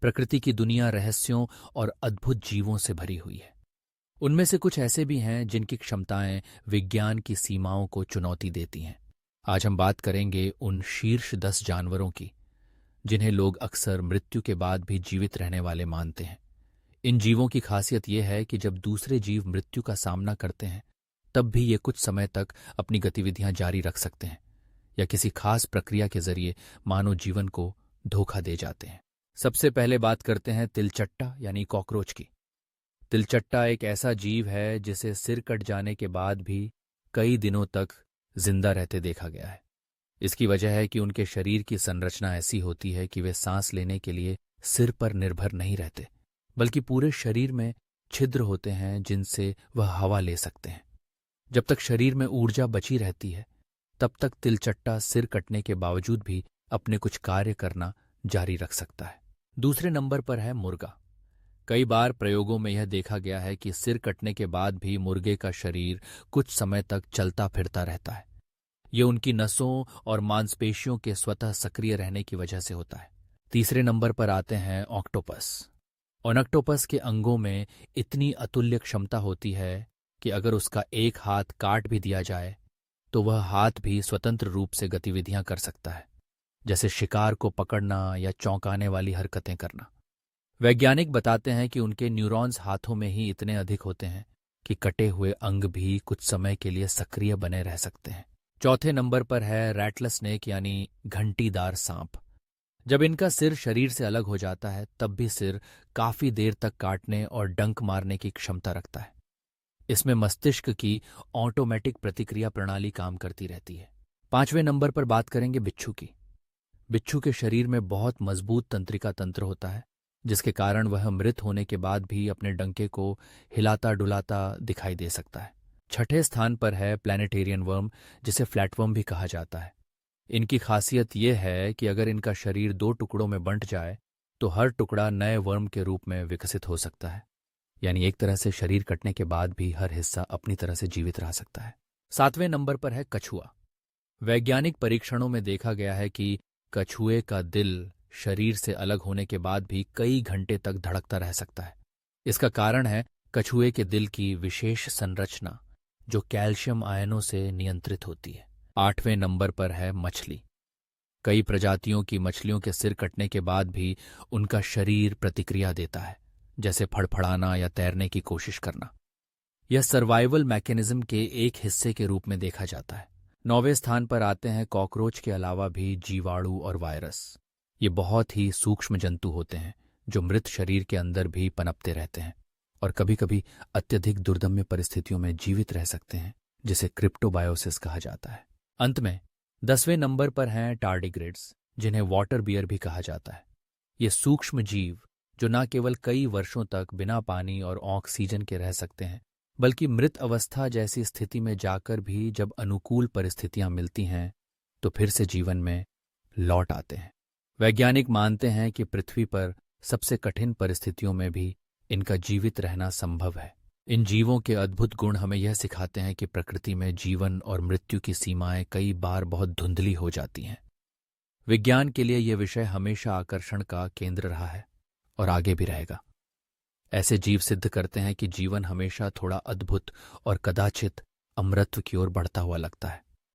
प्रकृति की दुनिया रहस्यों और अद्भुत जीवों से भरी हुई है। उनमें से कुछ ऐसे भी हैं जिनकी क्षमताएं विज्ञान की सीमाओं को चुनौती देती हैं। आज हम बात करेंगे उन शीर्ष 10 जानवरों की जिन्हें लोग अक्सर मृत्यु के बाद भी जीवित रहने वाले मानते हैं। इन जीवों की खासियत यह है कि जब दूसरे जीव मृत्यु का सामना करते हैं तब भी ये कुछ समय तक अपनी गतिविधियां जारी रख सकते हैं या किसी खास प्रक्रिया के जरिए मानव जीवन को धोखा दे जाते हैं। सबसे पहले बात करते हैं तिलचट्टा यानी कॉकरोच की। तिलचट्टा एक ऐसा जीव है जिसे सिर कट जाने के बाद भी कई दिनों तक जिंदा रहते देखा गया है। इसकी वजह है कि उनके शरीर की संरचना ऐसी होती है कि वे सांस लेने के लिए सिर पर निर्भर नहीं रहते, बल्कि पूरे शरीर में छिद्र होते हैं जिनसे वह हवा ले सकते हैं। जब तक शरीर में ऊर्जा बची रहती है तब तक तिलचट्टा सिर कटने के बावजूद भी अपने कुछ कार्य करना जारी रख सकता है। दूसरे नंबर पर है मुर्गा। कई बार प्रयोगों में यह देखा गया है कि सिर कटने के बाद भी मुर्गे का शरीर कुछ समय तक चलता फिरता रहता है। यह उनकी नसों और मांसपेशियों के स्वतः सक्रिय रहने की वजह से होता है। तीसरे नंबर पर आते हैं ऑक्टोपस। ऑक्टोपस के अंगों में इतनी अतुल्य क्षमता होती है कि अगर उसका एक हाथ काट भी दिया जाए तो वह हाथ भी स्वतंत्र रूप से गतिविधियां कर सकता है, जैसे शिकार को पकड़ना या चौंकाने वाली हरकतें करना। वैज्ञानिक बताते हैं कि उनके न्यूरॉन्स हाथों में ही इतने अधिक होते हैं कि कटे हुए अंग भी कुछ समय के लिए सक्रिय बने रह सकते हैं। चौथे नंबर पर है रैटलर स्नेक यानी घंटीदार सांप। जब इनका सिर शरीर से अलग हो जाता है तब भी सिर काफी देर तक काटने और डंक मारने की क्षमता रखता है। इसमें मस्तिष्क की ऑटोमेटिक प्रतिक्रिया प्रणाली काम करती रहती है। पांचवें नंबर पर बात करेंगे बिच्छू की। बिच्छू के शरीर में बहुत मजबूत तंत्रिका तंत्र होता है, जिसके कारण वह मृत होने के बाद भी अपने डंके को हिलाता डुलाता दिखाई दे सकता है। छठे स्थान पर है प्लैनेटेरियन वर्म, जिसे फ्लैटवर्म भी कहा जाता है। इनकी खासियत यह है कि अगर इनका शरीर 2 टुकड़ों में बंट जाए तो हर टुकड़ा नए वर्म के रूप में विकसित हो सकता है, यानी एक तरह से शरीर कटने के बाद भी हर हिस्सा अपनी तरह से जीवित रह सकता है। 7वें नंबर पर है कछुआ। वैज्ञानिक परीक्षणों में देखा गया है कि कछुए का दिल शरीर से अलग होने के बाद भी कई घंटे तक धड़कता रह सकता है। इसका कारण है कछुए के दिल की विशेष संरचना जो कैल्शियम आयनों से नियंत्रित होती है। 8वें नंबर पर है मछली। कई प्रजातियों की मछलियों के सिर कटने के बाद भी उनका शरीर प्रतिक्रिया देता है, जैसे फड़फड़ाना या तैरने की कोशिश करना। यह सर्वाइवल मैकेनिज्म के एक हिस्से के रूप में देखा जाता है। 9वें स्थान पर आते हैं कॉकरोच के अलावा भी जीवाणु और वायरस। ये बहुत ही सूक्ष्म जंतु होते हैं जो मृत शरीर के अंदर भी पनपते रहते हैं और कभी कभी अत्यधिक दुर्दम्य परिस्थितियों में जीवित रह सकते हैं, जिसे क्रिप्टोबायोसिस कहा जाता है। अंत में 10वें नंबर पर हैं टार्डिग्रेड्स, जिन्हें वाटर बियर भी कहा जाता है। ये सूक्ष्म जीव जो न केवल कई वर्षों तक बिना पानी और ऑक्सीजन के रह सकते हैं, बल्कि मृत अवस्था जैसी स्थिति में जाकर भी जब अनुकूल परिस्थितियां मिलती हैं तो फिर से जीवन में लौट आते हैं। वैज्ञानिक मानते हैं कि पृथ्वी पर सबसे कठिन परिस्थितियों में भी इनका जीवित रहना संभव है। इन जीवों के अद्भुत गुण हमें यह सिखाते हैं कि प्रकृति में जीवन और मृत्यु की सीमाएं कई बार बहुत धुंधली हो जाती हैं। विज्ञान के लिए यह विषय हमेशा आकर्षण का केंद्र रहा है और आगे भी रहेगा। ऐसे जीव सिद्ध करते हैं कि जीवन हमेशा थोड़ा अद्भुत और कदाचित अमरत्व की ओर बढ़ता हुआ लगता है।